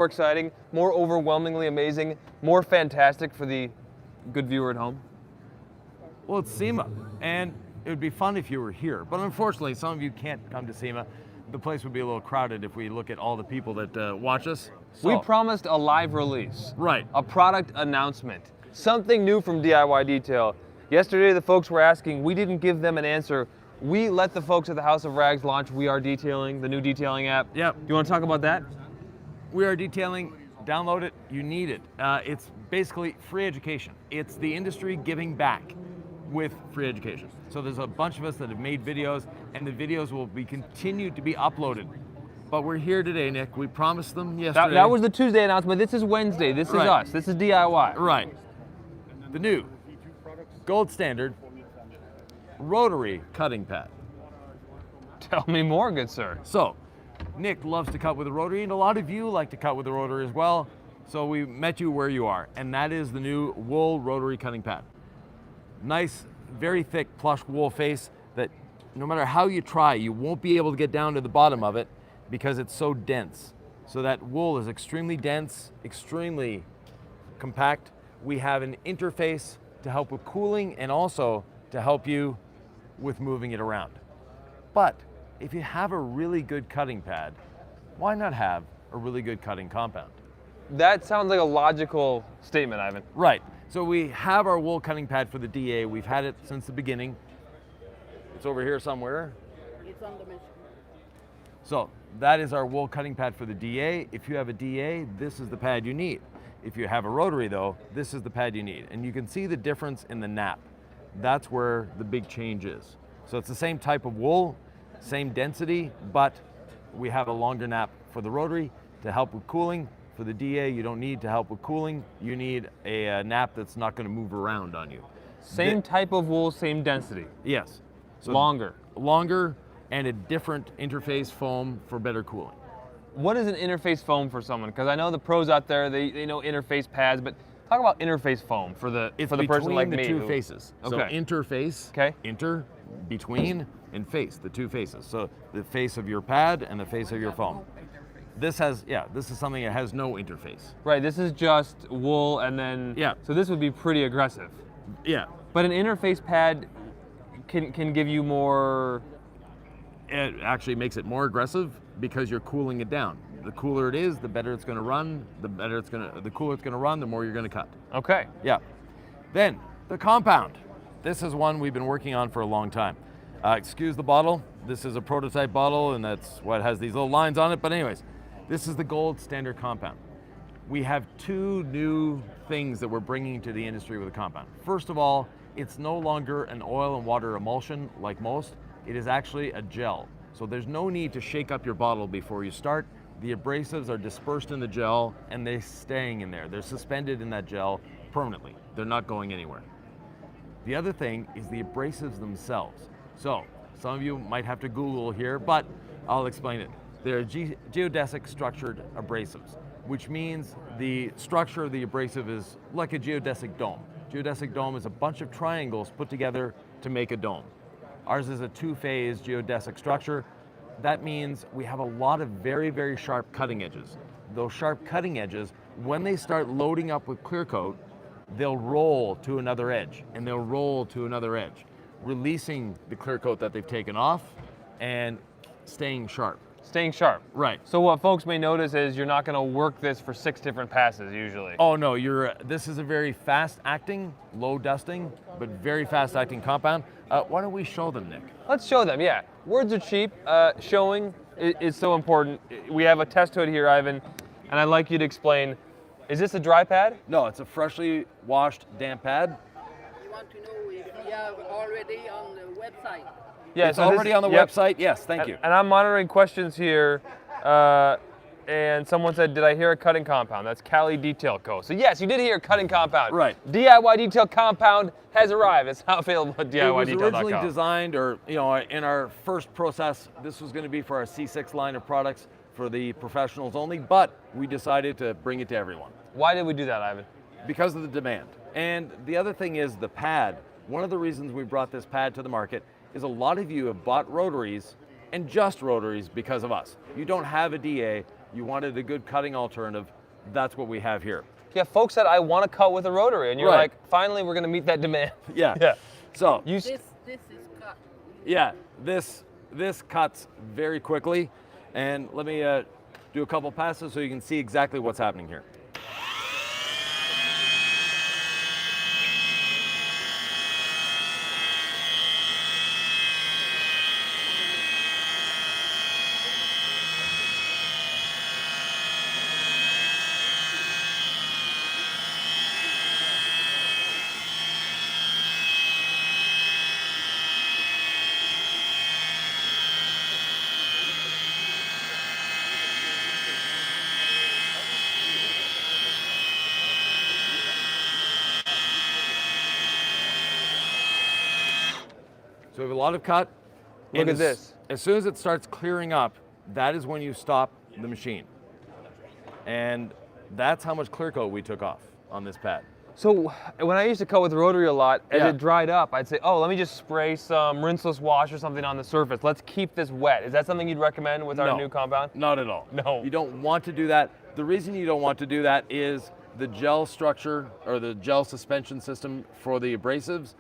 more exciting, more overwhelmingly amazing, more fantastic for the good viewer at home? Well, it's Sema, and it would be fun if you were here, but unfortunately, some of you can't come to Sema. The place would be a little crowded if we look at all the people that watch us. We promised a live release. Right. A product announcement. Something new from DIY Detail. Yesterday, the folks were asking, we didn't give them an answer. We let the folks at the House of Rags launch We Are Detailing, the new detailing app. Yep. Do you want to talk about that? We Are Detailing, download it, you need it. It's basically free education. It's the industry giving back with free education. So there's a bunch of us that have made videos, and the videos will be continued to be uploaded. But we're here today, Nick. We promised them yesterday. That was the Tuesday announcement. This is Wednesday. This is us. This is DIY. Right. The new gold standard rotary cutting pad. Tell me more, good sir. So, Nick loves to cut with a rotary, and a lot of you like to cut with a rotary as well. So we met you where you are, and that is the new wool rotary cutting pad. Nice, very thick plush wool face that no matter how you try, you won't be able to get down to the bottom of it because it's so dense. So that wool is extremely dense, extremely compact. We have an interface to help with cooling and also to help you with moving it around. But if you have a really good cutting pad, why not have a really good cutting compound? That sounds like a logical statement, Ivan. Right. So we have our wool cutting pad for the DA. We've had it since the beginning. It's over here somewhere. It's on the mission. So that is our wool cutting pad for the DA. If you have a DA, this is the pad you need. If you have a rotary though, this is the pad you need. And you can see the difference in the nap. That's where the big change is. So it's the same type of wool, same density, but we have a longer nap for the rotary to help with cooling. For the DA, you don't need to help with cooling. You need a nap that's not going to move around on you. Same type of wool, same density. Yes. So longer. Longer and a different interface foam for better cooling. What is an interface foam for someone? Because I know the pros out there, they know interface pads, but talk about interface foam for the person like me. It's between the two faces. Okay. So interface, okay. Inter, between, and face, the two faces. So the face of your pad and the face of your foam. This is something that has no interface. Right, this is just wool and then, so this would be pretty aggressive. Yeah. But an interface pad can give you more. It actually makes it more aggressive because you're cooling it down. The cooler it is, the better it's gonna run, the cooler it's gonna run, the more you're gonna cut. Okay. Yeah. Then, the compound. This is one we've been working on for a long time. Excuse the bottle. This is a prototype bottle, and that's why it has these little lines on it, but anyways. This is the gold standard compound. We have two new things that we're bringing to the industry with the compound. First of all, it's no longer an oil and water emulsion like most. It is actually a gel. So there's no need to shake up your bottle before you start. The abrasives are dispersed in the gel and they're staying in there. They're suspended in that gel permanently. They're not going anywhere. The other thing is the abrasives themselves. So some of you might have to Google here, but I'll explain it. They're geodesic structured abrasives, which means the structure of the abrasive is like a geodesic dome. Geodesic dome is a bunch of triangles put together to make a dome. Ours is a two-phase geodesic structure. That means we have a lot of very, very sharp cutting edges. Those sharp cutting edges, when they start loading up with clear coat, they'll roll to another edge, and they'll roll to another edge, releasing the clear coat that they've taken off and staying sharp. Staying sharp. Right. So what folks may notice is you're not going to work this for 6 different passes usually. Oh no, this is a very fast-acting, low dusting, but very fast-acting compound. Why don't we show them, Nick? Let's show them, yeah. Words are cheap. Showing is so important. We have a test hood here, Ivan, and I'd like you to explain, is this a dry pad? No, it's a freshly washed damp pad. You want to know if we have already on the website? Yeah, it's already on the website. Yes, thank you. And I'm monitoring questions here, and someone said, did I hear a cutting compound? That's Cali Detail Co. So yes, you did hear a cutting compound. Right. DIY Detail Compound has arrived. It's now available at DIYDetail.com. It was originally designed, or in our first process, this was going to be for our C6 line of products for the professionals only, but we decided to bring it to everyone. Why did we do that, Ivan? Because of the demand. And the other thing is the pad. One of the reasons we brought this pad to the market is a lot of you have bought rotaries and just rotaries because of us. You don't have a DA, you wanted a good cutting alternative, that's what we have here. Yeah, folks said, I want to cut with a rotary, and you're Right. like, finally, we're going to meet that demand. Yeah. Yeah. So, You, This is cut. yeah, this cuts very quickly, and let me do a couple passes so you can see exactly what's happening here. So we have a lot of cut. Look and at this. As soon as it starts clearing up, that is when you stop the machine. And that's how much clear coat we took off on this pad. So when I used to cut with rotary a lot, as Yeah. it dried up, I'd say, oh, let me just spray some rinseless wash or something on the surface. Let's keep this wet. Is that something you'd recommend with our No. new compound? Not at all. No. You don't want to do that. The reason you don't want to do that is the gel structure or the gel suspension system for the abrasives,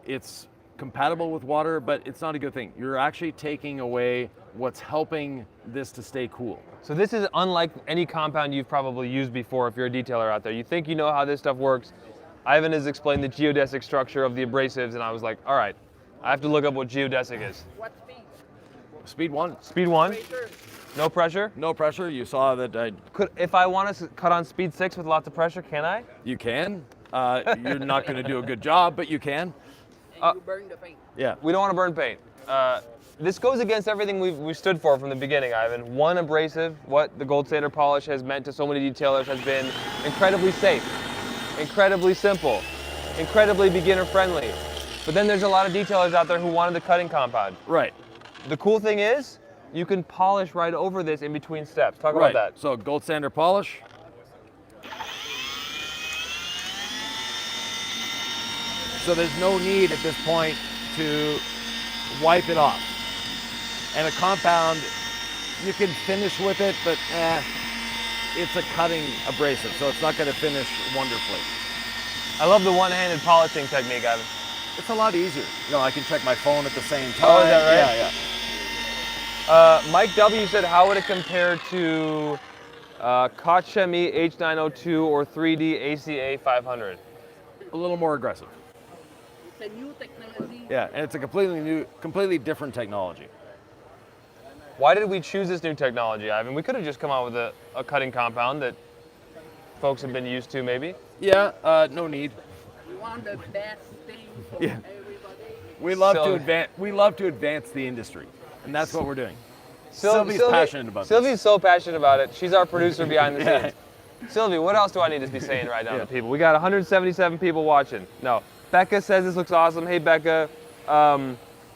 it's compatible with water, but it's not a good thing. You're actually taking away what's helping this to stay cool. So this is unlike any compound you've probably used before if you're a detailer out there. You think you know how this stuff works. Ivan has explained the geodesic structure of the abrasives, and I was like, all right, I have to look up what geodesic is. What speed? Speed 1, Speed 1, Pressure. no pressure. no pressure. You saw that If I want to cut on speed 6 with lots of pressure, can I? you can. You're not going to do a good job, but you can. And you burn the paint. Yeah. We don't want to burn paint. This goes against everything we've stood for from the beginning, Ivan. One abrasive, what the gold standard polish has meant to so many detailers has been incredibly safe, incredibly simple, incredibly beginner friendly. But then there's a lot of detailers out there who wanted the cutting compound. Right. The cool thing is, you can polish right over this in between steps. Talk about that. So gold standard polish. So there's no need at this point to wipe it off. And a compound, you can finish with it, but it's a cutting abrasive, so it's not going to finish wonderfully. I love the one-handed polishing technique, Ivan. It's a lot easier. You know, I can check my phone at the same time. Oh, is that right? Yeah, yeah. Mike W said, how would it compare to Kochemi H902 or 3D ACA 500? A little more aggressive. It's a new technology. Yeah, and it's a completely different technology. Why did we choose this new technology, Ivan? We could have just come out with a cutting compound that folks have been used to, maybe. Yeah, no need. We want the best thing for Yeah. everybody. We love So- to advance. We love to advance the industry, and that's what we're doing. Sylvie- Sylvie's passionate about Sylvie's so passionate about it. She's our producer behind the Yeah. scenes. Sylvie, what else do I need to be saying right now Yeah. to people? We got 177 people watching. No. Becca says this looks awesome. Hey, Becca.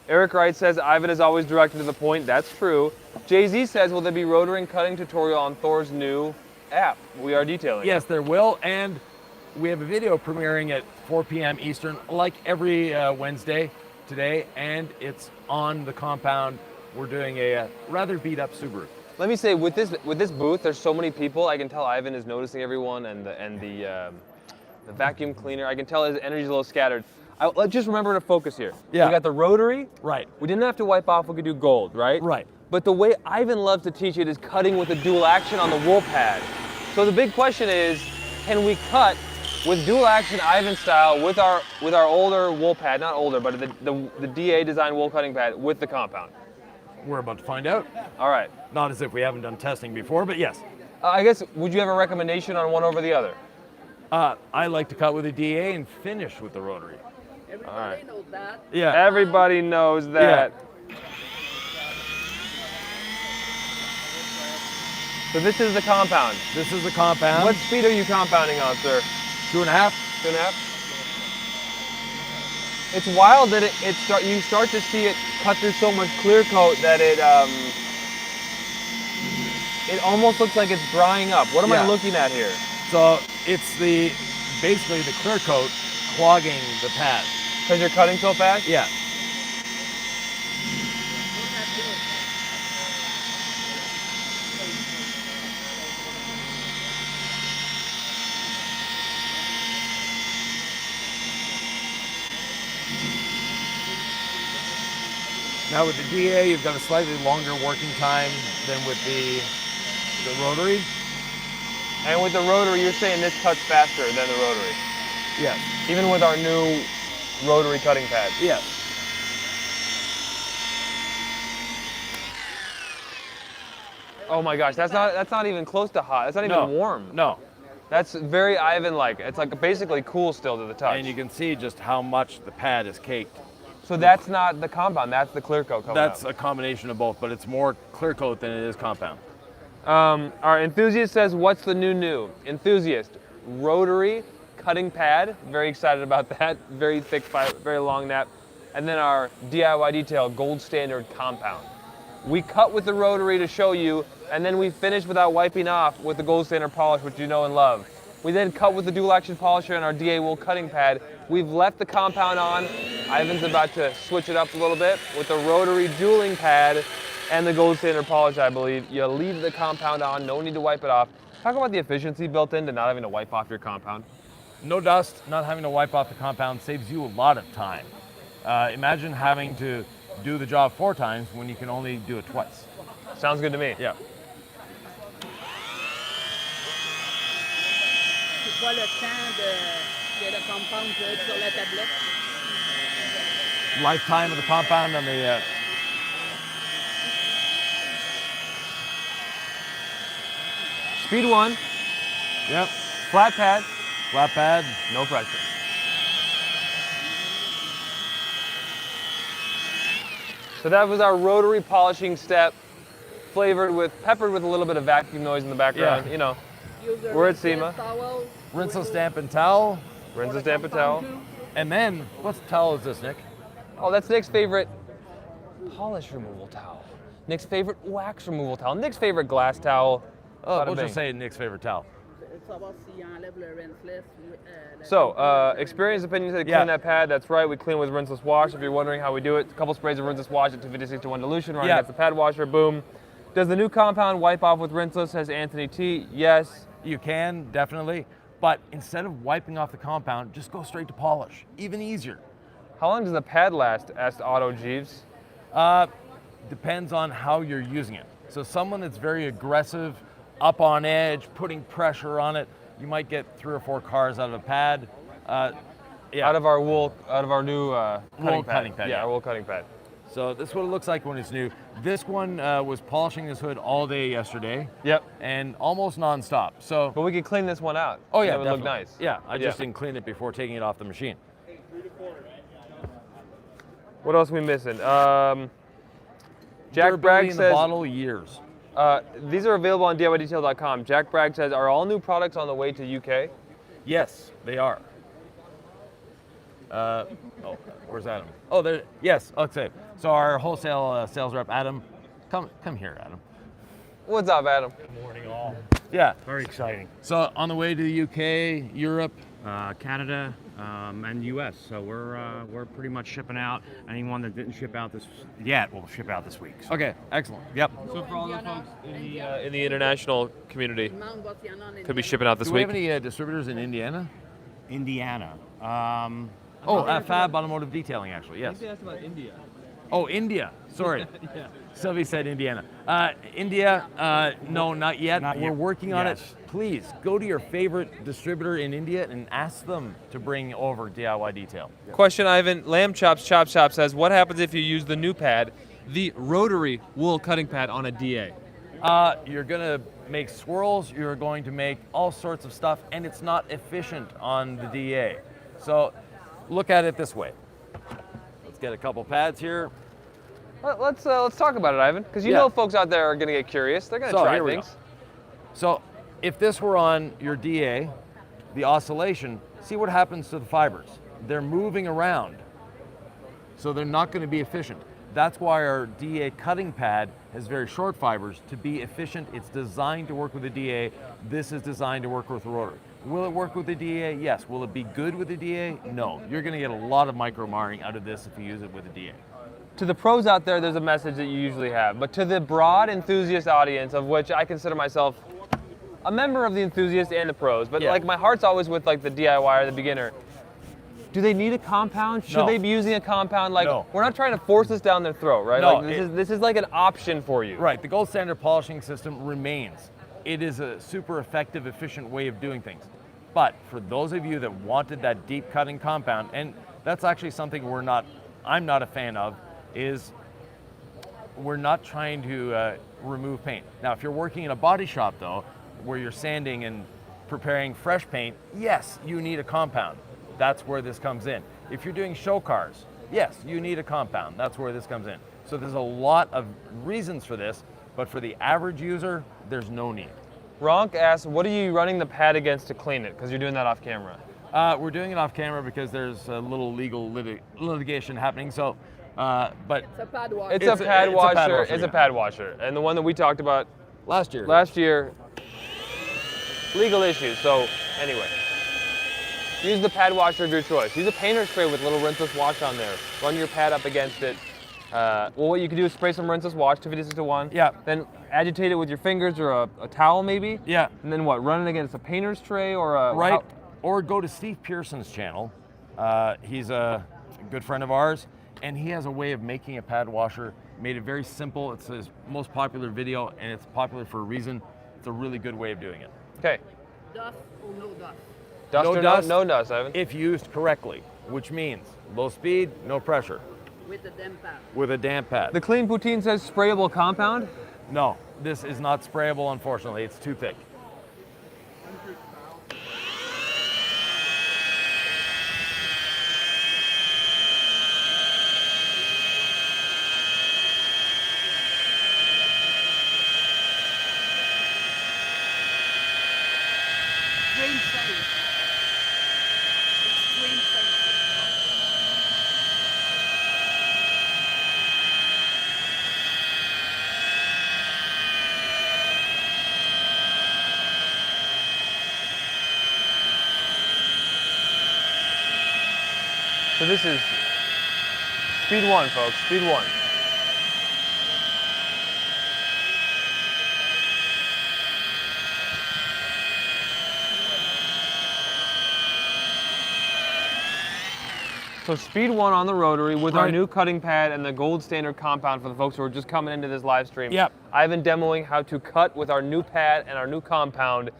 Eric Wright says Ivan is always direct and to the point. That's true. Jay-Z says, will there be rotary and cutting tutorial on Thor's new app? We are detailing. Yes, there will, and we have a video premiering at 4 p.m. Eastern, like every Wednesday today, and it's on the compound. We're doing a rather beat-up Subaru. Let me say, with this booth, there's so many people. I can tell Ivan is noticing everyone, and the vacuum cleaner. I can tell his energy's a little scattered. Let's just remember to focus here. Yeah. We got the rotary. Right. We didn't have to wipe off. We could do gold, right? Right. But the way Ivan loves to teach it is cutting with a dual action on the wool pad. So the big question is, can we cut with dual action Ivan style with our older wool pad, not older, but the DA design wool cutting pad with the compound? We're about to find out. All right. Not as if we haven't done testing before, but yes. I guess, would you have a recommendation on one over the other? I like to cut with a DA and finish with the rotary. Everybody knows that. Yeah. Everybody knows that. So this is the compound. This is the compound. What speed are you compounding on, sir? 2.5. 2.5? It's wild that you start to see it cut through so much clear coat that it almost looks like it's drying up. What am I Yeah. looking at here? So it's basically the clear coat clogging the pad. Because you're cutting so fast? Yeah. Now with the DA, you've got a slightly longer working time than with the rotary. And with the rotary, you're saying this cuts faster than the rotary, Yes. even with our new rotary cutting pad. Yes. Oh my gosh, that's not even close to hot. That's not even warm. No. That's very Ivan-like. It's like basically cool still to the touch. And you can see just how much the pad is caked. So that's not the compound, that's the clear coat coming That's up. a combination of both, but it's more clear coat than it is compound. Our enthusiast says, what's the new? Enthusiast, rotary cutting pad. Very excited about that. Very thick, very long nap. And then our DIY detail, gold standard compound. We cut with the rotary to show you, and then we finish without wiping off with the gold standard polish, which you know and love. We then cut with the dual action polisher and our DA wool cutting pad. We've left the compound on. Ivan's about to switch it up a little bit with the rotary dueling pad and the gold standard polish, I believe. You leave the compound on, no need to wipe it off. Talk about the efficiency built into not having to wipe off your compound. No dust, not having to wipe off the compound saves you a lot of time. Imagine having to do the job 4 times when you can only do it twice. Sounds good to me. Yeah. C'est quoi le temps de le compound sur la tablette? Lifetime of the compound on the Speed 1, yep, flat pad, flat pad. no pressure. So that was our rotary polishing step, peppered with a little bit of vacuum noise in the background. Yeah. You know, Use a We're at rinseless Sema. towel. Rinseless damp and towel. rinse and stamp a towel. And then, what towel is this, Nick? Oh, that's Nick's favorite polish removal towel. Nick's favorite wax removal towel. Nick's favorite glass towel. Oh, Bada we'll bing. just say Nick's favorite towel. Savoir s'il enlève le rinseless. So, experience opinion said Yeah. clean that pad. That's right. We clean with rinseless wash. If you're wondering how we do it, a couple sprays of rinseless wash at 256 to 1 dilution running against the pad washer. Boom. Does the new compound wipe off with rinseless? Says Anthony T. Yes. You can, definitely. But instead of wiping off the compound, just go straight to polish. Even easier. How long does the pad last? Asked Otto Jeeves. Depends on how you're using it. So someone that's very aggressive, up on edge, putting pressure on it, you might get 3 or 4 cars out of a pad. Yeah. Out of our new cutting cutting pad, Yeah, yeah. our wool cutting pad. So this is what it looks like when it's new. This one was polishing this hood all day yesterday. Yep. And almost nonstop. So, But we could clean this one out. oh yeah, It would look definitely. nice. Yeah, I just didn't clean it before taking it off the machine. What else are we missing? Jack Durability Bragg in the says bottle, years. these are available on DIYdetail.com. Jack Bragg says, are all new products on the way to UK? Yes, they are. Where's Adam? Oh, there. Yes, okay. So our wholesale sales rep, Adam, come here, Adam. What's up, Adam? Morning all. Yeah. Very exciting. So on the way to the UK, Europe. Canada and U.S. So we're pretty much shipping out. Anyone that didn't ship out this yet will ship out this week. So. Okay, excellent. Yep. So for all the folks in the international community, Demande what il y en a en could be Indiana. shipping out this Do we week. have any distributors in Indiana? Indiana. Fab Automotive Detailing, actually. Yes. asked about India. Oh, India. Sorry. Sylvie said Indiana. India, no, not yet. Not We're yet. working on it. Yes. Please go to your favorite distributor in India and ask them to bring over DIY detail. Question, Ivan. Lamb Chops Chop Shop says, what happens if you use the new pad, the rotary wool cutting pad on a DA? You're gonna make swirls. You're going to make all sorts of stuff, and it's not efficient on the DA. So look at it this way. Let's get a couple pads here. Let's talk about it, Ivan, because you Yeah. know folks out there are going to get curious. They're going to So, try here we things. go. So if this were on your DA, the oscillation, see what happens to the fibers. They're moving around, so they're not going to be efficient. That's why our DA cutting pad has very short fibers. To be efficient, it's designed to work with the DA. This is designed to work with the rotary. Will it work with the DA? Yes. Will it be good with the DA? No. You're going to get a lot of micro marring out of this if you use it with the DA. To the pros out there, there's a message that you usually have. But to the broad enthusiast audience, of which I consider myself a member of the enthusiast and the pros, but Yeah. like my heart's always with like the DIY or the beginner. Do they need a compound? Should No. they be using a compound? Like, No. we're not trying to force this down their throat, right? No, Like, this is like an option for you. Right, the gold standard polishing system remains. It is a super effective, efficient way of doing things. But for those of you that wanted that deep cutting compound, and that's actually something I'm not a fan of, is we're not trying to remove paint. Now, if you're working in a body shop though, where you're sanding and preparing fresh paint, yes, you need a compound. That's where this comes in. If you're doing show cars, yes, you need a compound. That's where this comes in. So there's a lot of reasons for this, but for the average user, there's no need. Ronk asks, what are you running the pad against to clean it? Because you're doing that off camera. We're doing it off camera because there's a little legal litigation happening. So, but It's a pad wash. It's a pad washer. It's yeah. a pad washer. And the one that we talked about last year, legal issues. So anyway, use the pad washer of your choice. Use a painter spray with little rinseless wash on there. Run your pad up against it. Well, what you can do is spray some rinseless wash, 256-1. Yeah. Then agitate it with your fingers or a towel maybe. Yeah. And then what? Run it against a painter's tray or a right? Or go to Steve Pearson's channel. He's a good friend of ours, and he has a way of making a pad washer. Made it very simple. It's his most popular video, and it's popular for a reason. It's a really good way of doing it. Okay. Dust or no dust? Dust No or dust. no dust, Ivan. If used correctly, which means low speed, no pressure, With the damp pad. with a damp pad. The Clean Poutine says sprayable compound. No, this is not sprayable, unfortunately. It's too thick. Extreme safe. Extreme safe. So this is speed 1, folks. Speed 1. So speed 1 on the rotary with our Right. new cutting pad and the gold standard compound for the folks who are just coming into this live stream. Yep. I've been demoing how to cut with our new pad and our new compound.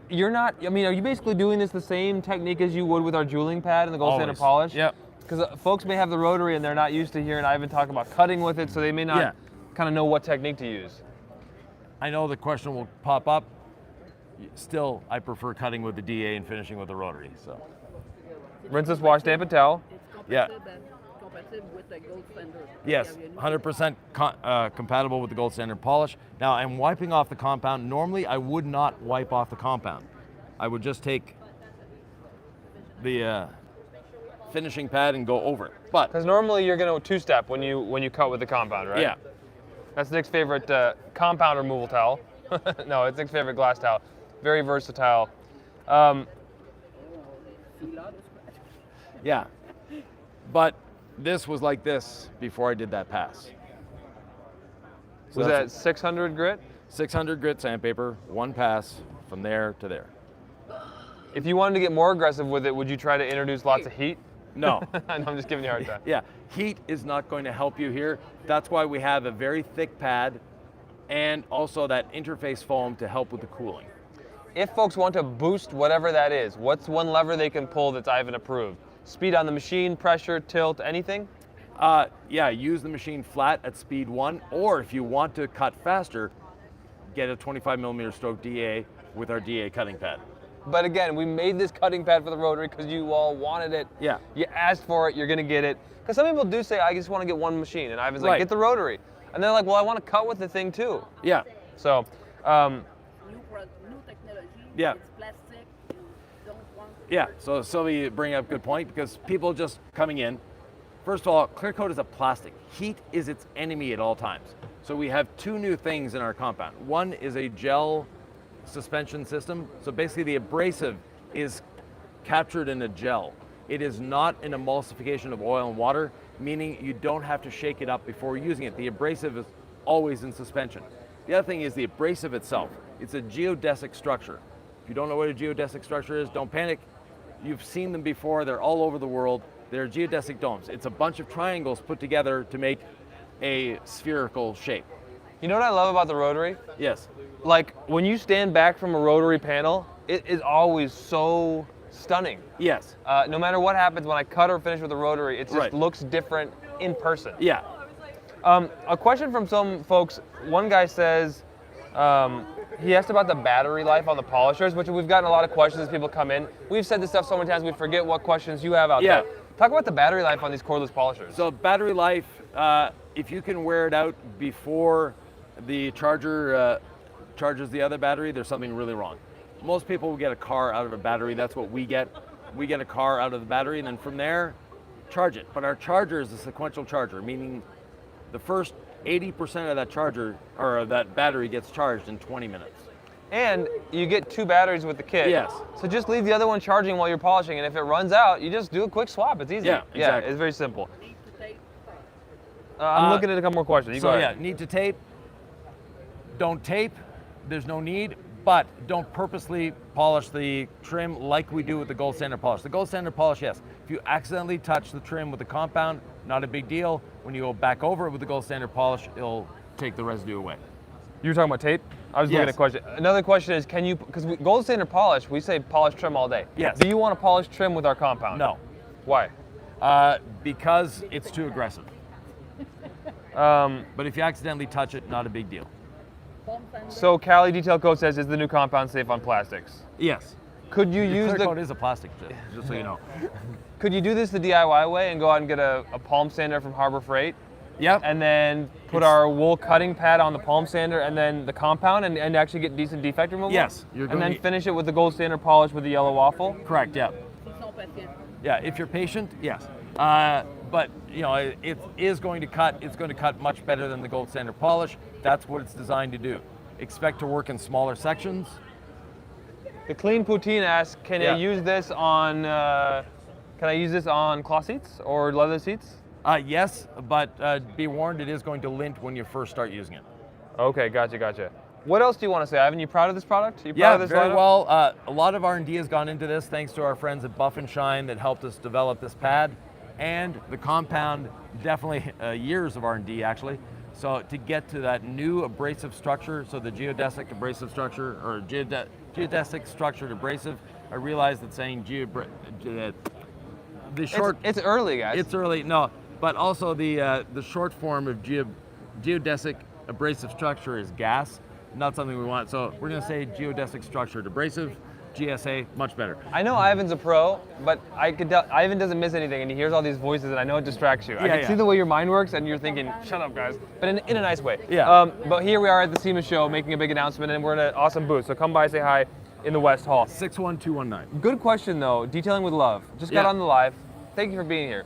You're not, I mean, are you basically doing this the same technique as you would with our jeweling pad and the gold standard Always. polish? Yep. Because folks may have the rotary and they're not used to hearing Ivan talk about cutting with it, so they may not Yeah. kind of know what technique to use. I know the question will pop up. Still, I prefer cutting with the DA and finishing with the rotary. So, Rinseless wash, damp and towel. It's Yeah. compatible with the gold standard. yes, 100% compatible with the gold standard polish. Now, I'm wiping off the compound. Normally, I would not wipe off the compound. I would just take the finishing pad and go over it. But Because normally you're going to two-step when you cut with the compound, right? yeah, That's Nick's favorite compound removal towel. No, it's Nick's favorite glass towel. Very versatile. yeah. But this was like this before I did that pass. So Was that's that 600 grit? 600 grit sandpaper, one pass from there to there. If you wanted to get more aggressive with it, would you try to introduce lots of heat? No. No, I'm just giving you a hard time. Yeah, heat is not going to help you here. That's why we have a very thick pad and also that interface foam to help with the cooling. If folks want to boost whatever that is, what's one lever they can pull that's Ivan approved? Speed on the machine, pressure, tilt, anything? Yeah, use the machine flat at speed 1, or if you want to cut faster, get a 25 millimeter stroke DA with our DA cutting pad. But again, we made this cutting pad for the rotary because you all wanted it. Yeah. You asked for it, you're gonna get it. Because some people do say, I just want to get one machine. And Ivan's like, Right. get the rotary. And they're like, well, I want to cut with the thing too. Yeah, So, New technology. Yeah. It's plastic. You don't want. yeah. So Sylvie, you bring up a good point because people just coming in, first of all, clear coat is a plastic. Heat is its enemy at all times. So we have two new things in our compound. One is a gel suspension system. So basically the abrasive is captured in a gel. It is not an emulsification of oil and water, meaning you don't have to shake it up before using it. The abrasive is always in suspension. The other thing is the abrasive itself. It's a geodesic structure. If you don't know what a geodesic structure is, don't panic. You've seen them before. They're all over the world. They're geodesic domes. It's a bunch of triangles put together to make a spherical shape. You know what I love about the rotary? Yes. Like when you stand back from a rotary panel, it is always so stunning. Yes. No matter what happens when I cut or finish with a rotary, it just Right. looks different in person. Yeah. A question from some folks. One guy says he asked about the battery life on the polishers, which we've gotten a lot of questions as people come in. We've said this stuff so many times we forget what questions you have out Yeah. there. Talk about the battery life on these cordless polishers. So battery life, if you can wear it out before the charger charges the other battery, there's something really wrong. Most people will get a car out of a battery. That's what we get. We get a car out of the battery, and then from there, charge it. But our charger is a sequential charger, meaning the first 80% of that charger or of that battery gets charged in 20 minutes. And you get 2 batteries with the kit. Yes. So just leave the other one charging while you're polishing, and if it runs out, you just do a quick swap. It's easy. Yeah, exactly. It's very simple. I'm looking at a couple more questions. You go ahead. Need to tape. Don't tape. There's no need. But don't purposely polish the trim like we do with the gold standard polish. The gold standard polish, yes. If you accidentally touch the trim with the compound, not a big deal. When you go back over it with the gold standard polish, it'll take the residue away. You were talking about tape? I was looking at a question. Another question is, can you, because gold standard polish, we say polish trim all day. Yes. Do you want to polish trim with our compound? No. Why? Because it's too aggressive. But if you accidentally touch it, not a big deal. So Cali Detail Coat says, is the new compound safe on plastics? Yes. Could you use Clear the coat is a plastic, just so you know. Could you do this the DIY way and go out and get a palm sander from Harbor Freight? Yep. And then put our wool cutting pad on the palm sander and then the compound and actually get decent defect removal? Yes. And then finish it with the gold standard polish with the yellow waffle? Correct, yeah. Yeah, if you're patient, yes. But you know, it is going to cut. It's going to cut much better than the gold standard polish. That's what it's designed to do. Expect to work in smaller sections. The Clean Poutine asks, can I use this on cloth seats or leather seats? Yes, but be warned, it is going to lint when you first start using it. Okay, gotcha. What else do you want to say, Ivan? You proud of this product? You proud Yeah, of this very lineup? well. A lot of R&D has gone into this, thanks to our friends at Buff and Shine that helped us develop this pad, and the compound. Definitely years of R&D actually. So to get to that new abrasive structure, so the geodesic abrasive structure or geodesic structured abrasive, I realized that saying the short. It's early, guys. It's early, no, but also the short form of geodesic abrasive structure is gas, not something we want. So we're going to say geodesic structured abrasive, GSA, much better. I know Ivan's a pro, but I could tell Ivan doesn't miss anything, and he hears all these voices, and I know it distracts you. I can see the way your mind works, and you're thinking, "Shut up, guys," but in a nice way. Yeah. But here we are at the Sema show, making a big announcement, and we're in an awesome booth. So come by, say hi in the West Hall. 61219. Good question though. Detailing with love. Just got Yeah. on the live. Thank you for being here.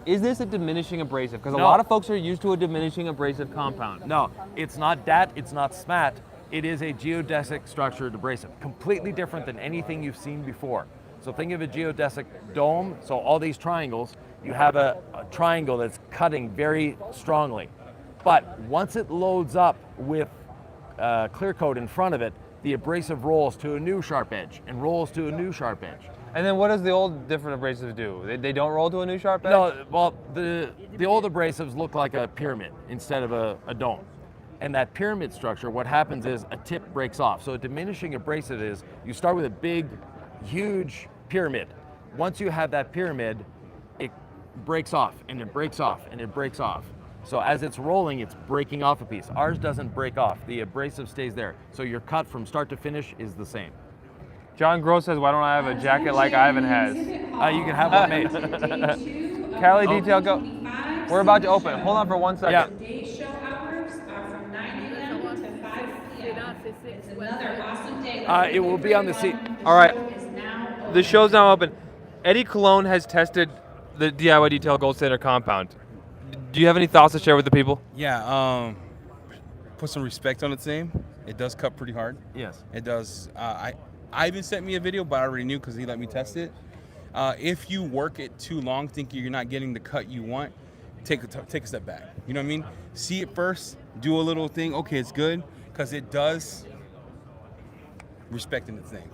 Is this a diminishing abrasive? Because a No. lot of folks are used to a diminishing abrasive compound. No, it's not DAT, it's not SMAT. It is a geodesic structured abrasive, completely different than anything you've seen before. So think of a geodesic dome, so all these triangles, you have a triangle that's cutting very strongly. But once it loads up with clear coat in front of it, the abrasive rolls to a new sharp edge and rolls to a new sharp edge. And then what does the old different abrasives do? They don't roll to a new sharp edge? No, well, the old abrasives look like a pyramid instead of a dome. And that pyramid structure, what happens is a tip breaks off. So a diminishing abrasive is, you start with a big, huge pyramid. Once you have that pyramid, it breaks off, and it breaks off, and it breaks off. So as it's rolling, it's breaking off a piece. Ours doesn't break off. The abrasive stays there. So your cut from start to finish is the same. John Gross says, why don't I have a jacket like Ivan has? You can have one made. Cali Detail Go. We're about to open. Hold on for 1 second. Yeah. Today's show hours are from 9 a.m. to 5 p.m. It's another awesome day. It will be on the seat. All right. Is now The show's now open. Eddie Cologne has tested the DIY Detail Gold Standard compound. Do you have any thoughts to share with the people? Yeah, put some respect on its name. It does cut pretty hard. Yes. It does. Ivan sent me a video, but I already knew because he let me test it. If you work it too long, thinking you're not getting the cut you want, take a step back. You know what I mean? See it first, do a little thing. Okay, it's good, because it does. respecting the thing.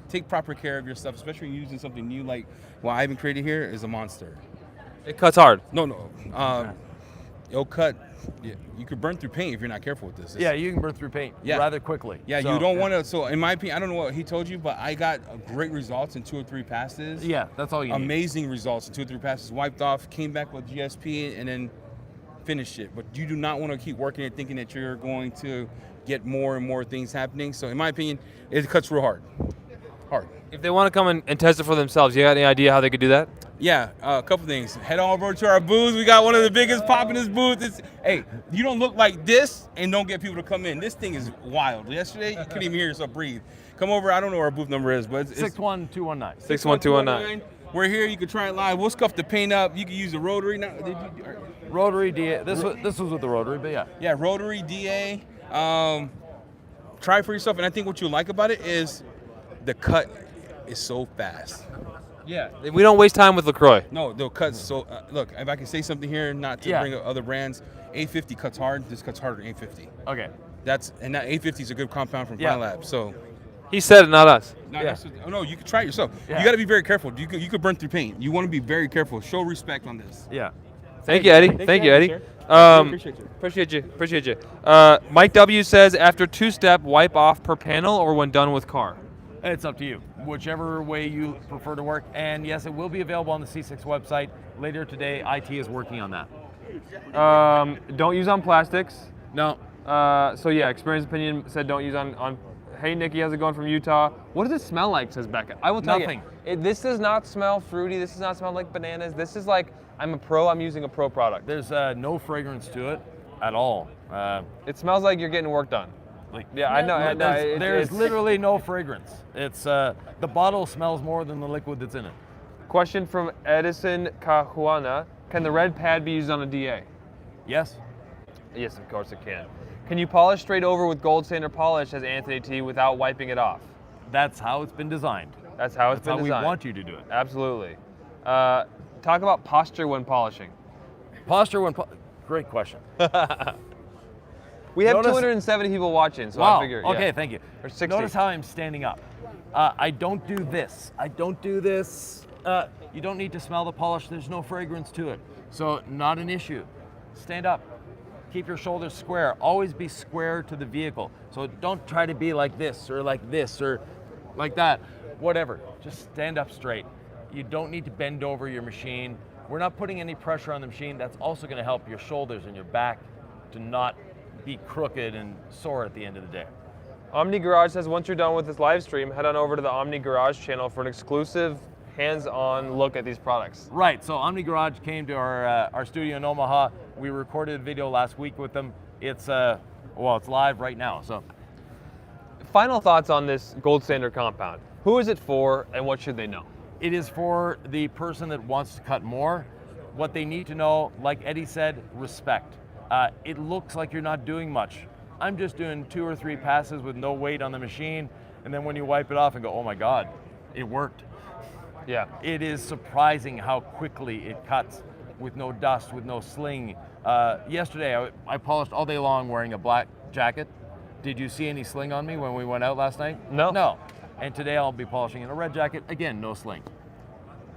Take proper care of your stuff, especially when you're using something new like what Ivan created here is a monster. It cuts hard. No. It'll cut. Yeah, you could burn through paint if you're not careful with this. Yeah, you can burn through paint rather quickly. Yeah, So, you don't want to. So in my opinion, I don't know what he told you, but I got great results in 2 or 3 passes. Yeah, that's all you need. Amazing results in 2 or 3 passes. Wiped off, came back with GSP, and then finished it. But you do not want to keep working it thinking that you're going to get more and more things happening. So in my opinion, it cuts real hard. If they want to come and test it for themselves, you got any idea how they could do that? Yeah, a couple things. Head on over to our booth. We got one of the biggest poppin'est booths. Hey, you don't look like this and don't get people to come in. This thing is wild. Yesterday, you couldn't even hear yourself breathe. Come over. I don't know what our booth number is, but it's 61219. 61219. We're here. You can try it live. We'll scuff the paint up. You can use the rotary. Now, Rotary DA. This was with the rotary, but yeah. Yeah, rotary DA. Try for yourself. And I think what you like about it is the cut is so fast. Yeah. We don't waste time with LaCroix. No, they'll cut. So look, if I can say something here, not to bring up other brands, 850 cuts hard. This cuts harder than 850. Okay. That 850 is a good compound from Fine Lab. So He said it, not us. no, you can try it yourself. Yeah. You got to be very careful. You could burn through paint. You want to be very careful. Show respect on this. Yeah. Thank you, Eddie. Thank you, Eddie. Appreciate you. Mike W says after 2-step, wipe off per panel or when done with car. It's up to you, whichever way you prefer to work. And yes, it will be available on the C6 website later today. IT is working on that. Don't use on plastics. No. So yeah, Experience Opinion said don't use on. Hey Nikki, how's it going from Utah? What does it smell like? Says Becca. I will tell Nothing. you. This does not smell fruity. This does not smell like bananas. This is like I'm a pro. I'm using a pro product. There's no fragrance to it at all. It smells like you're getting work done. Yeah, I know. There's literally no fragrance. It's the bottle smells more than the liquid that's in it. Question from Edison Cajuana: can the red pad be used on a DA? Yes. Yes, of course it can. Can you polish straight over with gold standard polish as Anthony T without wiping it off? That's how it's been designed. That's how it's been That's how designed. we want you to do it. Absolutely. Talk about posture when polishing. Great question. We have Notice- 270 people watching, so Wow. I figure. Okay, yeah. thank you. Or 60. Notice how I'm standing up. I don't do this. You don't need to smell the polish. There's no fragrance to it. So not an issue. Stand up. Keep your shoulders square. Always be square to the vehicle. So don't try to be like this or like that. Whatever. Just stand up straight. You don't need to bend over your machine. We're not putting any pressure on the machine. That's also going to help your shoulders and your back to not be crooked and sore at the end of the day. Omni Garage says once you're done with this live stream, head on over to the Omni Garage channel for an exclusive hands-on look at these products. Right, so Omni Garage came to our studio in Omaha. We recorded a video last week with them. It's live right now. So, Final thoughts on this gold standard compound. Who is it for and what should they know? it is for the person that wants to cut more. What they need to know, like Eddie said, respect. It looks like you're not doing much. I'm just doing 2 or 3 passes with no weight on the machine, and then when you wipe it off and go, oh my God, it worked. Yeah. It is surprising how quickly it cuts with no dust, with no sling. Yesterday, I polished all day long wearing a black jacket. Did you see any sling on me when we went out last night? No. No. And today I'll be polishing in a red jacket. Again, no sling.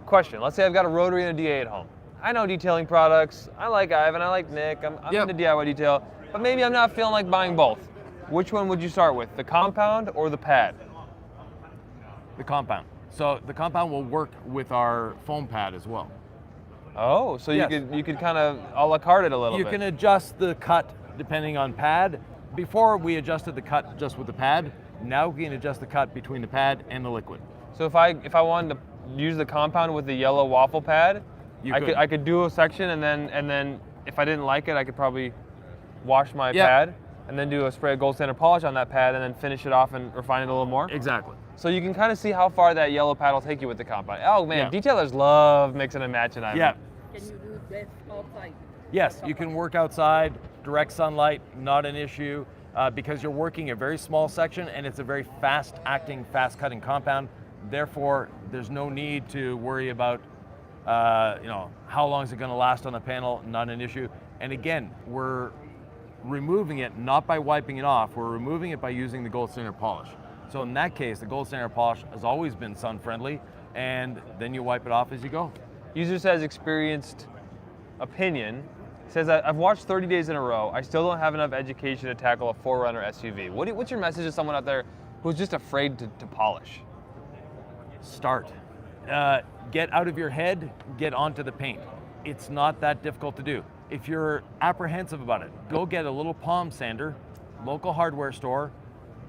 Question, let's say I've got a rotary and a DA at home. I know detailing products. I like Ivan, I like Nick. I'm Yep. into DIY detail, but maybe I'm not feeling like buying both. Which one would you start with, the compound or the pad? The compound. So the compound will work with our foam pad as well. Oh, so Yes. you could kind of a la carte it a little You bit. can adjust the cut depending on pad. Before we adjusted the cut just with the pad. Now we can adjust the cut between the pad and the liquid. So if I wanted to use the compound with the yellow waffle pad, You I could do a section and then if I didn't like it, I could probably wash my Yeah. pad and then do a spray of gold standard polish on that pad and then finish it off and refine it a little more. Exactly. So you can kind of see how far that yellow pad will take you with the compound. Oh man, Yeah. detailers love mixing and matching. Ivan. Yeah. Can you do that outside? Yes, you can work outside, direct sunlight, not an issue, because you're working a very small section and it's a very fast-acting, fast-cutting compound. Therefore, there's no need to worry about, how long is it going to last on the panel, not an issue. And again, we're removing it not by wiping it off, we're removing it by using the gold standard polish. So in that case, the gold standard polish has always been sun friendly, and then you wipe it off as you go. User says experienced opinion. Says I've watched 30 days in a row. I still don't have enough education to tackle a 4Runner SUV. What's your message to someone out there who's just afraid to polish? Start. Get out of your head, get onto the paint. It's not that difficult to do. If you're apprehensive about it, go get a little palm sander, local hardware store,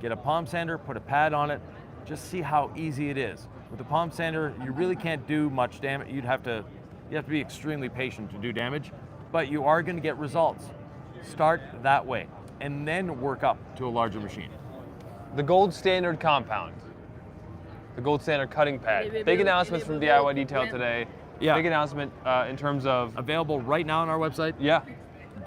get a palm sander, put a pad on it, just see how easy it is. With the palm sander, you really can't do much damage. You have to be extremely patient to do damage, but you are going to get results. Start that way, and then work up to a larger machine. The gold standard compound. The gold standard cutting pad. Big announcements from DIY Detail today. Yeah. Big announcement in terms of... Available right now on our website. Yeah.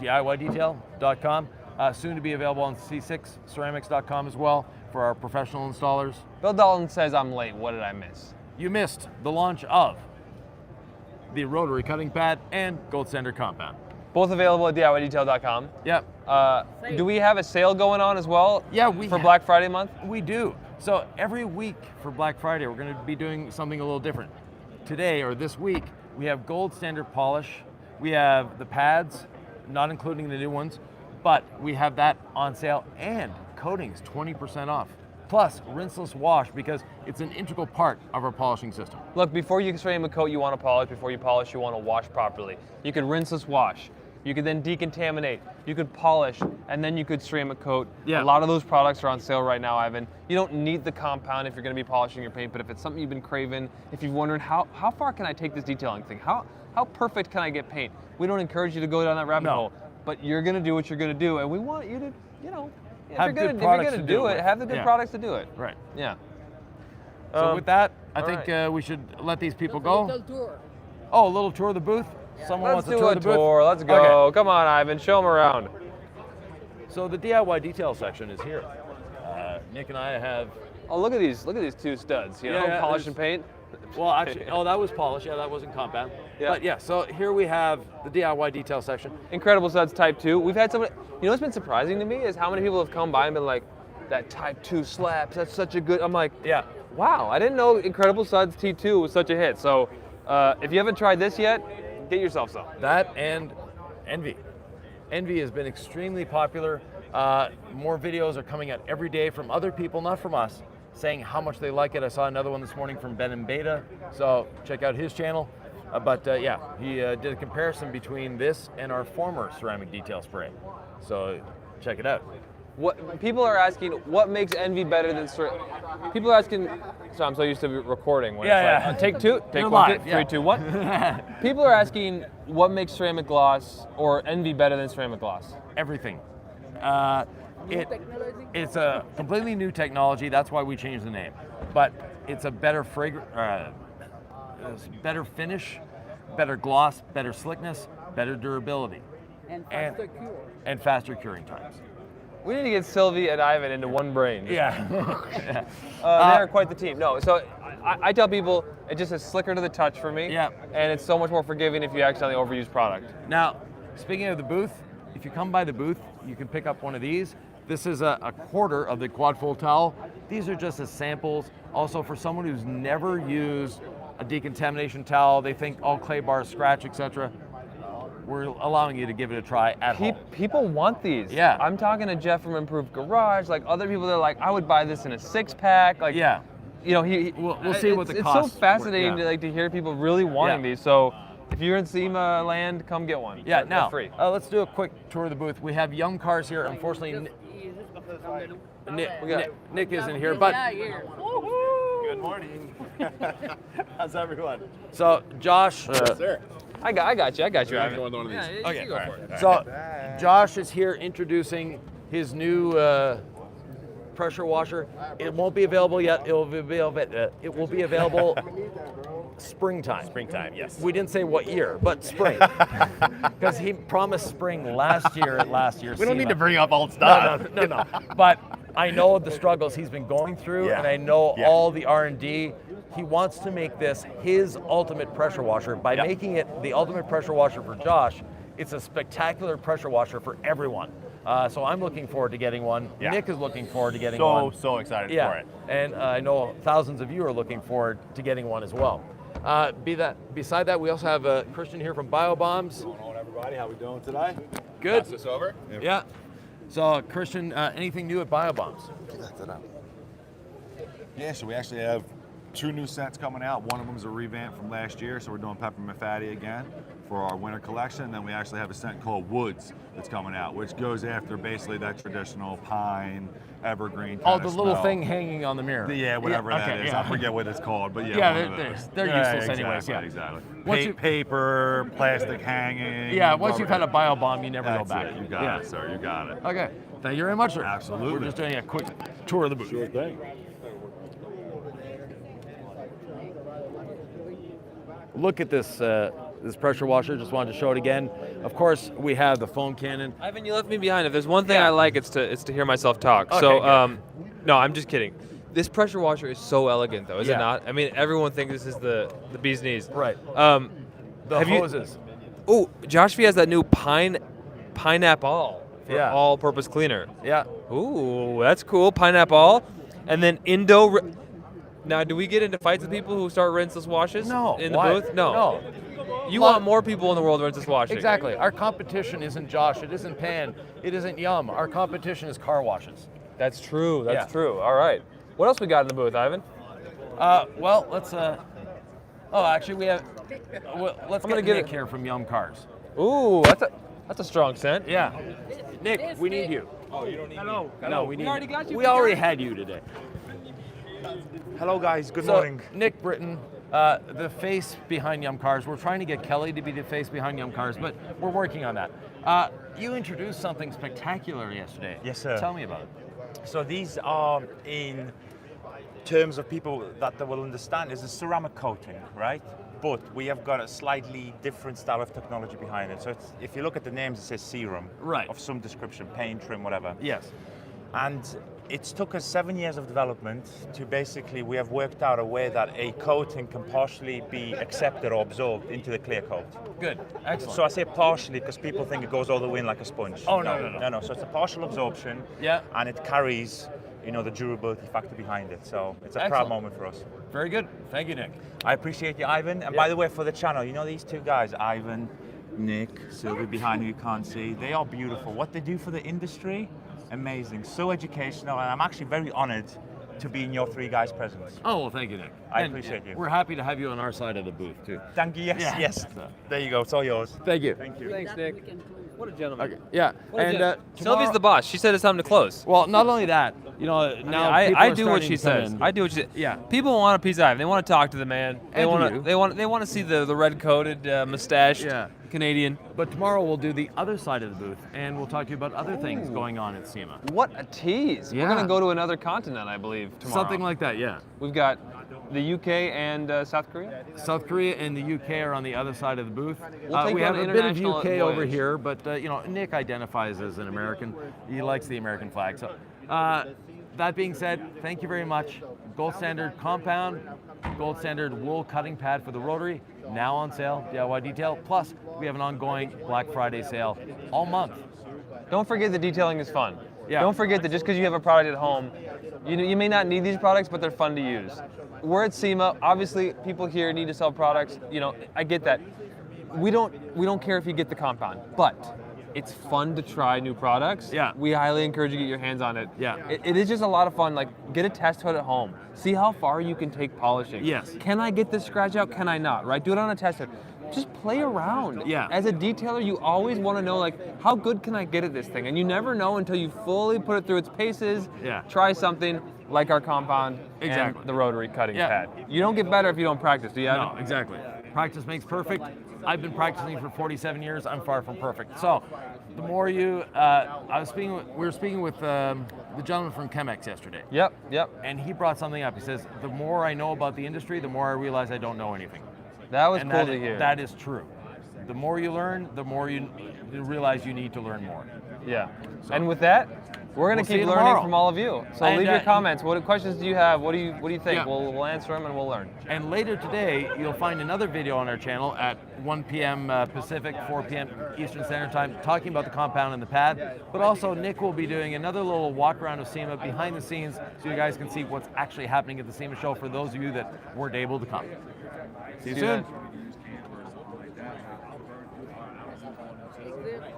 DIYdetail.com. Soon to be available on C6ceramics.com as well for our professional installers. Bill Dalton says I'm late. What did I miss? You missed the launch of the rotary cutting pad and gold standard compound. Both available at DIYdetail.com. Yep. Do we have a sale going on as well? Yeah, for Black Friday month? We do. So every week for Black Friday, we're going to be doing something a little different. Today, or this week, we have gold standard polish. We have the pads, not including the new ones, but we have that on sale, and coatings 20% off. Plus, rinseless wash, because it's an integral part of our polishing system. Look, before you spray a coat, you want to polish. Before you polish, you want to wash properly. You could rinseless wash. You could then decontaminate. You could polish, and then you could ceramic coat. Yeah. A lot of those products are on sale right now, Ivan. You don't need the compound if you're going to be polishing your paint, but if it's something you've been craving, if you've wondered how far can I take this detailing thing? How perfect can I get paint? We don't encourage you to go down that rabbit hole, but you're going to do what you're going to do, and we want you to, if you're going to do it, have the good products to do it. Right. Yeah. So with that, I all think we should let these people go. Little tour. Oh, a little tour of the booth? Someone Let's wants to do tour a the booth? tour. Let's go. Okay. Come on, Ivan. Show them around. So the DIY detail section is here. Nick and I have... Oh, look at these two studs. You know, Yeah, polish and paint. Well, actually, that was polish. Yeah, that wasn't compound. Yeah. But yeah, so here we have the DIY detail section. Incredible Studs Type 2. We've had somebody, what's been surprising to me is how many people have come by and been like, that Type 2 slaps, that's such a good, I'm like, Yeah. wow, I didn't know Incredible Studs T2 was such a hit. So if you haven't tried this yet, get yourself some. That and Envy. Envy has been extremely popular. More videos are coming out every day from other people, not from us, saying how much they like it. I saw another one this morning from Ben and Beta, so check out his channel. Yeah, he did a comparison between this and our former ceramic detail spray. So check it out. What people are asking, what makes Envy better than people are asking, so I'm so used to recording when it's like, take two, take You're one, live, three, two, one. People are asking what makes ceramic gloss or Envy better than ceramic gloss? Everything. Technology. It's a completely new technology. That's why we changed the name. But it's a better better finish, better gloss, better slickness, better durability, And faster cure. and faster curing times. We need to get Sylvie and Ivan into one brain. Yeah. They're quite the team. No, so I tell people it just is slicker to the touch for me. Yeah. And it's so much more forgiving if you accidentally overuse product. Now, speaking of the booth, if you come by the booth, you can pick up one of these. This is a quarter of the quad fold towel. These are just as samples. Also, for someone who's never used a decontamination towel, they think all clay bars scratch, etc. We're allowing you to give it a try at home. People want these. Yeah. I'm talking to Jeff from Improved Garage, like other people that are like, I would buy this in a 6-pack. Like, Yeah. We'll see what the it's costs so fascinating were, yeah. to hear people really wanting Yeah. these. So if you're in Sema land, come get one. Yeah, They're now, free. let's do a quick tour of the booth. We have young cars here. Unfortunately, Nick isn't here, but Yeah, here. Good morning. How's everyone? so Josh, Sir. I got you, Ivan. One of these. Okay, you go for it. so Josh is here introducing his new pressure washer. It won't be available yet. It will be available springtime. Springtime, yes. We didn't say what year, but spring, because he promised spring last year at last year's We don't need SEMA. to bring up old stuff. No. But I know the struggles he's been going through, Yeah. and I know Yeah. all the R&D. He wants to make this his ultimate pressure washer. By making it the ultimate pressure washer for Josh, it's a spectacular pressure washer for everyone. So I'm looking forward to getting one. Yeah. Nick is looking forward to getting one. So excited Yeah, for it. and I know thousands of you are looking forward to getting one as well. Beside that, we also have Christian here from BioBombs. What's going on, everybody? How we doing today? Good. Pass this over. Yeah. So Christian, anything new at BioBombs? Yeah, so we actually have 2 new scents coming out. One of them is a revamp from last year, so we're doing Peppermint Fatty again for our winter collection. And then we actually have a scent called Woods that's coming out, which goes after basically that traditional pine, evergreen Oh, kind the of little smell. thing hanging on the mirror. Yeah, whatever that okay, is. yeah. I forget what it's called, but yeah. Yeah, one of they're- those. they're Yeah, useless anyways, exactly, yeah. Exactly. Once you- Paper, plastic hanging. Yeah, once rubber- you've had a BioBomb, you never That's go back. it. You got Yeah. it, sir. You got it. Okay. Thank you very much, sir. Absolutely. We're just doing a quick tour of the booth. Sure thing. Look at this this pressure washer. Just wanted to show it again. Of course, we have the foam cannon. Ivan, you left me behind. If there's one thing I like, it's to hear myself talk. Okay, So, good. no, I'm just kidding. This pressure washer is so elegant, though, is it Yeah. not? I mean, everyone thinks this is the bee's knees. Right. The have you- hoses. Oh, Josh V has that new pineapple for Yeah. all-purpose cleaner. Yeah. Ooh, that's cool. Pineapple, and then Indo. Now, do we get into fights with people who start rinseless washes? No. In the Why? booth? No. No. You Lot- want more people in the world rinseless washing. Exactly. Our competition isn't Josh. It isn't Pan. It isn't Yum. Our competition is car washes. That's true. That's Yeah. true. All right. What else we got in the booth, Ivan? Well, let's. Oh, actually, we have. Well, let's I'm gonna get get Nick here from Yum Cars. Ooh, that's a strong scent. Yeah. Nick, we need you. Oh, you don't need No, we need. already got you. We already had you today. Hello guys, good So, morning. Nick Britton, the face behind Yum Cars. We're trying to get Kelly to be the face behind Yum Cars, but we're working on that. You introduced something spectacular yesterday. Yes, sir. Tell me about it. So these are, in terms of people that they will understand, is a ceramic coating, right? But we have got a slightly different style of technology behind it. So if you look at the names, it says serum, Right. of some description, paint, trim, whatever. Yes. And it's took us 7 years of development to basically, we have worked out a way that a coating can partially be accepted or absorbed into the clear coat. Good. Excellent. So I say partially because people think it goes all the way in like a sponge. Oh, no. No. So it's a partial absorption. Yeah. And it carries, the durability factor behind it. So it's a proud Excellent. moment for us. Very good. Thank you, Nick. I appreciate you, Ivan. And by the way, for the channel, these 2 guys, Ivan, Nick, Sylvie behind who you can't see, they are beautiful. What they do for the industry, amazing. So educational, and I'm actually very honored to be in your 3 guys' presence. Oh, well, thank you, Nick. I And appreciate you. We're happy to have you on our side of the booth, too. Thank you. Yes, Yeah. yes. There you go. It's all yours. Thank you. Thank you. Thanks, Nick. What a gentleman. Okay. Yeah. What a And gentleman. Sylvie's tomorrow- the boss. She said it's time to close. Well, not only that, now I, people I are do what starting she to come says. in. I do what she. Yeah. People want a piece of Ivan. They want to talk to the man. They And to want you. to. They want to see the red coated, mustached Yeah. Canadian. But tomorrow we'll do the other side of the booth, and we'll talk to you about other things going on at SEMA. What a tease! We're Yeah. gonna go to another continent, I believe, tomorrow. Something like that, yeah. We've got the UK and South Korea. South Korea and the UK are on the other side of the booth. We'll take We you on have an a bit of international UK over voyage. here, but Nick identifies as an American. He likes the American flag. So, that being said, thank you very much. Gold Standard compound, Gold Standard wool cutting pad for the rotary, now on sale, DIY detail. Plus, we have an ongoing Black Friday sale all month. Don't forget the detailing is fun. Yeah. Don't forget that just because you have a product at home, you may not need these products, but they're fun to use. We're at SEMA. Obviously, people here need to sell products. I get that. We don't care if you get the compound, but it's fun to try new products. Yeah. We highly encourage you to get your hands on it. Yeah. It is just a lot of fun. Like, get a test hood at home. See how far you can take polishing. Yes. Can I get this scratch out? Can I not? Right? Do it on a test hood. Just play around. Yeah. As a detailer, you always want to know, like, how good can I get at this thing? And you never know until you fully put it through its paces. Yeah. Try something like our compound Exactly. and the rotary cutting Yeah. pad. You don't get better if you don't practice, do you? Evan? No, exactly. Practice makes perfect. I've been practicing for 47 years. I'm far from perfect. So, the more you, we were speaking with the gentleman from Chemex yesterday, Yep. and he brought something up. He says, the more I know about the industry, the more I realize I don't know anything. That was And cool that to is- hear. That is true. The more you learn, the more you realize you need to learn more. Yeah. And with that, We're gonna We'll see keep you learning tomorrow. from all of you. So And, leave your comments. What questions do you have? What do you think? Yeah. We'll answer them and we'll learn. And later today, you'll find another video on our channel at 1 p.m. Pacific, 4 p.m. Eastern Standard Time, talking about the compound and the pad. But also, Nick will be doing another little walk around of SEMA behind the scenes, so you guys can see what's actually happening at the SEMA show for those of you that weren't able to come. See you soon. then. Exit.